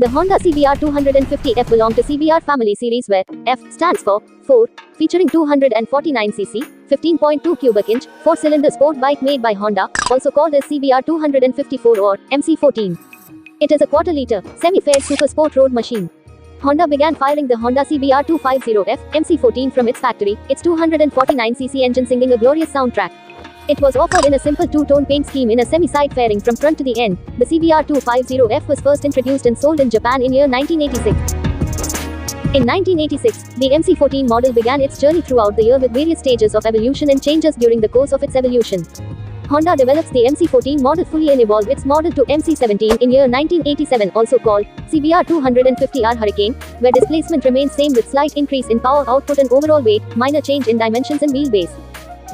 The Honda CBR 250F belonged to CBR family series where F stands for 4, featuring 249cc, 15.2 cubic inch, 4-cylinder sport bike made by Honda, also called as CBR 254 or MC14. It is a quarter-liter, semi-fair Supersport road machine. Honda began firing the Honda CBR 250F MC14 from its factory, its 249cc engine singing a glorious soundtrack. It was offered in a simple two-tone paint scheme in a semi-side fairing from front to the end. The CBR 250F was first introduced and sold in Japan in year 1986. In 1986, the MC14 model began its journey throughout the year with various stages of evolution and changes during the course of its evolution. Honda develops the MC14 model fully and evolved its model to MC17 in year 1987, also called CBR 250R Hurricane, where displacement remains same with slight increase in power output and overall weight, minor change in dimensions and wheelbase.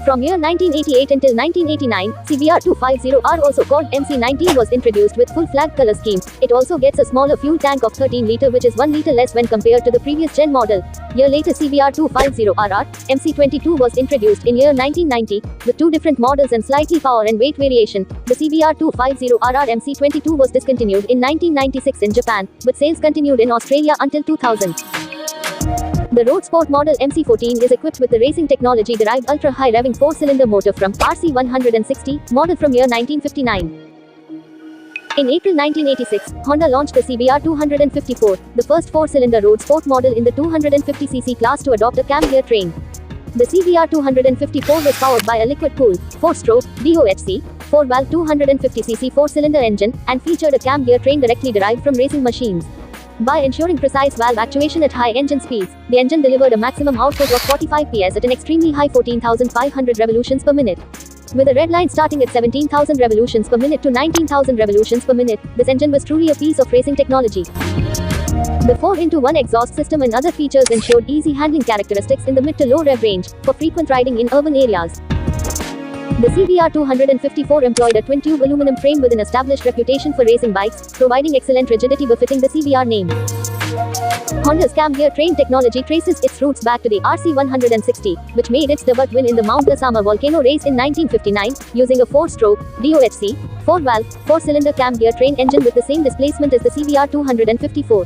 From year 1988 until 1989, CBR 250R, also called MC19, was introduced with full flag color scheme. It also gets a smaller fuel tank of 13 litre, which is 1 litre less when compared to the previous gen model. Year later, CBR 250RR MC22 was introduced in year 1990 with two different models and slightly power and weight variation. The CBR 250RR MC22 was discontinued in 1996 in Japan, but sales continued in Australia until 2000. The road sport model MC14 is equipped with the racing technology-derived ultra-high revving 4-cylinder motor from RC160, model from year 1959. In April 1986, Honda launched the CBR 254, the first 4-cylinder road sport model in the 250cc class to adopt a cam gear train. The CBR 254 was powered by a liquid-cooled, 4-stroke, DOHC, 4-valve 250cc 4-cylinder engine, and featured a cam gear train directly derived from racing machines. By ensuring precise valve actuation at high engine speeds, the engine delivered a maximum output of 45 PS at an extremely high 14,500 revolutions per minute. With a red line starting at 17,000 revolutions per minute to 19,000 revolutions per minute, this engine was truly a piece of racing technology. The 4x1 exhaust system and other features ensured easy handling characteristics in the mid to low rev range, for frequent riding in urban areas. The CBR 254 employed a twin-tube aluminum frame with an established reputation for racing bikes, providing excellent rigidity befitting the CBR name. Honda's cam gear train technology traces its roots back to the RC160, which made its debut win in the Mount Dasama volcano race in 1959, using a 4-stroke, DOHC, 4-valve, 4-cylinder cam gear train engine with the same displacement as the CBR 254.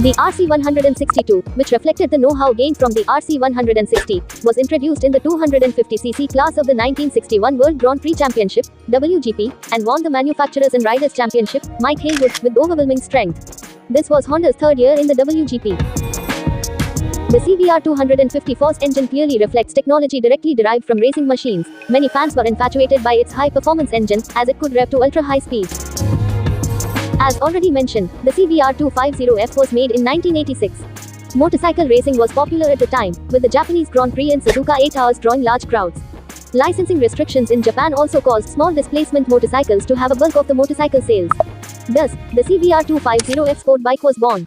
The RC162, which reflected the know-how gained from the RC160, was introduced in the 250cc class of the 1961 World Grand Prix Championship, WGP, and won the Manufacturers and Riders Championship, Mike Haywood, with overwhelming strength. This was Honda's third year in the WGP. The CBR 254's engine clearly reflects technology directly derived from racing machines. Many fans were infatuated by its high-performance engine, as it could rev to ultra-high speeds. As already mentioned, the CBR 250F was made in 1986. Motorcycle racing was popular at the time, with the Japanese Grand Prix and Suzuka 8 Hours drawing large crowds. Licensing restrictions in Japan also caused small displacement motorcycles to have a bulk of the motorcycle sales. Thus, the CBR 250F sport bike was born.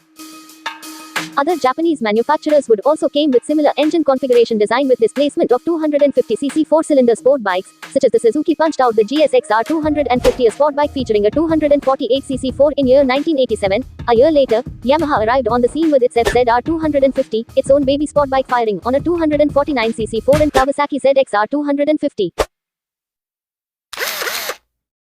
Other Japanese manufacturers would also came with similar engine configuration design with displacement of 250cc 4-cylinder sport bikes, such as the Suzuki punched out the GSX-R 250, a sport bike featuring a 248cc 4 in year 1987. A year later, Yamaha arrived on the scene with its FZR 250, its own baby sport bike firing on a 249cc 4, and Kawasaki ZX-R 250.